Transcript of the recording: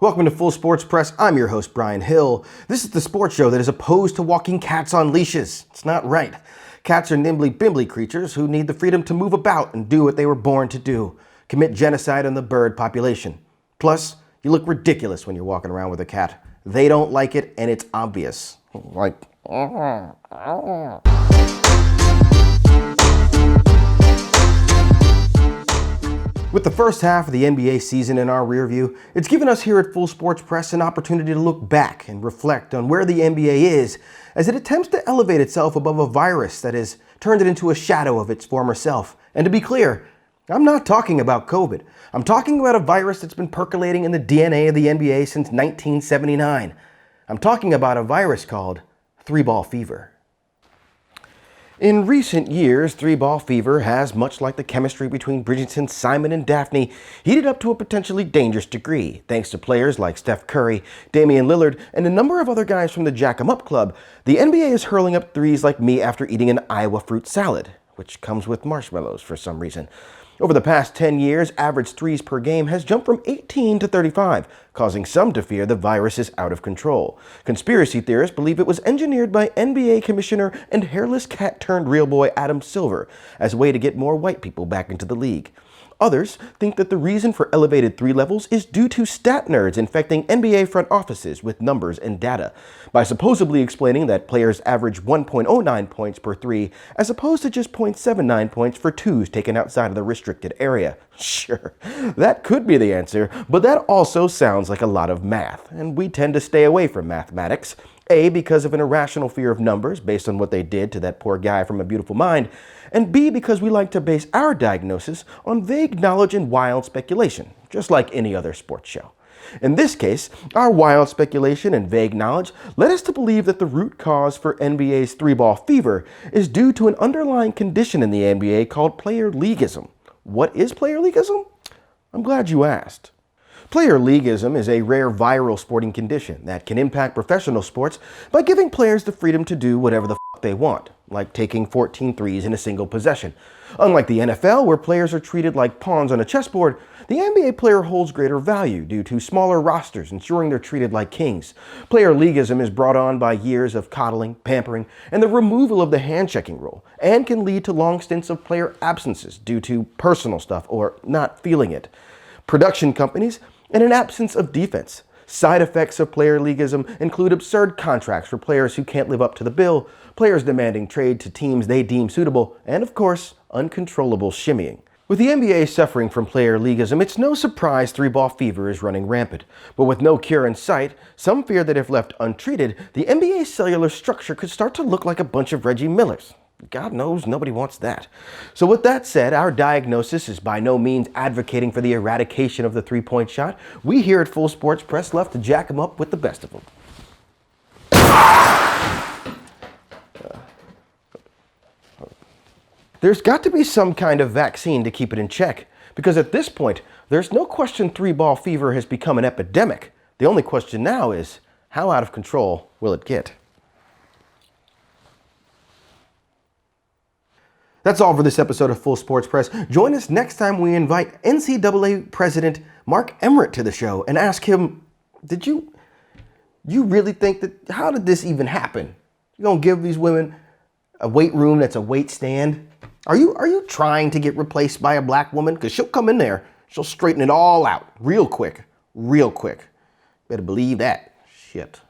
Welcome to Full Sports Press. I'm your host, Brian Hill. This is the sports show that is opposed to walking cats on leashes. It's not right. Cats are nimbly-bimbly creatures who need the freedom to move about and do what they were born to do, commit genocide on the bird population. Plus, you look ridiculous when you're walking around with a cat. They don't like it, and it's obvious. With the first half of the NBA season in our rear view, it's given us here at Full Sports Press an opportunity to look back and reflect on where the NBA is as it attempts to elevate itself above a virus that has turned it into a shadow of its former self. And to be clear, I'm not talking about COVID. I'm talking about a virus that's been percolating in the DNA of the NBA since 1979. I'm talking about a virus called three-ball fever. In recent years, three-ball fever has, much like the chemistry between Bridgerton, Simon, and Daphne, heated up to a potentially dangerous degree. Thanks to players like Steph Curry, Damian Lillard, and a number of other guys from the Jack 'em Up Club, the NBA is hurling up threes like me after eating an Iowa fruit salad, which comes with marshmallows for some reason. Over the past 10 years, average threes per game has jumped from 18 to 35, causing some to fear the virus is out of control. Conspiracy theorists believe it was engineered by NBA commissioner and hairless cat-turned-real boy Adam Silver as a way to get more white people back into the league. Others think that the reason for elevated three levels is due to stat nerds infecting NBA front offices with numbers and data, by supposedly explaining that players average 1.09 points per three as opposed to just 0.79 points for twos taken outside of the restricted area. Sure, that could be the answer, but that also sounds like a lot of math, and we tend to stay away from mathematics. A, because of an irrational fear of numbers based on what they did to that poor guy from A Beautiful Mind, and B, because we like to base our diagnosis on vague knowledge and wild speculation, just like any other sports show. In this case, our wild speculation and vague knowledge led us to believe that the root cause for NBA's three-ball fever is due to an underlying condition in the NBA called player leaguism. What is player leaguism? I'm glad you asked. Player leaguism is a rare viral sporting condition that can impact professional sports by giving players the freedom to do whatever the f they want, like taking 14 threes in a single possession. Unlike the NFL, where players are treated like pawns on a chessboard, the NBA player holds greater value due to smaller rosters, ensuring they're treated like kings. Player leaguism is brought on by years of coddling, pampering, and the removal of the hand-checking rule, and can lead to long stints of player absences due to personal stuff or not feeling it. Production companies and an absence of defense. Side effects of player leaguism include absurd contracts for players who can't live up to the bill, players demanding trade to teams they deem suitable, and of course, uncontrollable shimmying. With the NBA suffering from player leaguism, it's no surprise three-ball fever is running rampant. But with no cure in sight, some fear that if left untreated, the NBA's cellular structure could start to look like a bunch of Reggie Millers. God knows nobody wants that. So with that said, our diagnosis is by no means advocating for the eradication of the three-point shot. We here at Full Sports Press love to jack them up with the best of them. There's got to be some kind of vaccine to keep it in check, because at this point, there's no question three-ball fever has become an epidemic. The only question now is, how out of control will it get? That's all for this episode of Full Sports Press. Join us next time we invite NCAA President Mark Emmert to the show and ask him, did you really think that, how did this even happen? You gonna give these women a weight room that's a weight stand? Are you trying to get replaced by a black woman? Because she'll come in there, she'll straighten it all out real quick. Better believe that. Shit.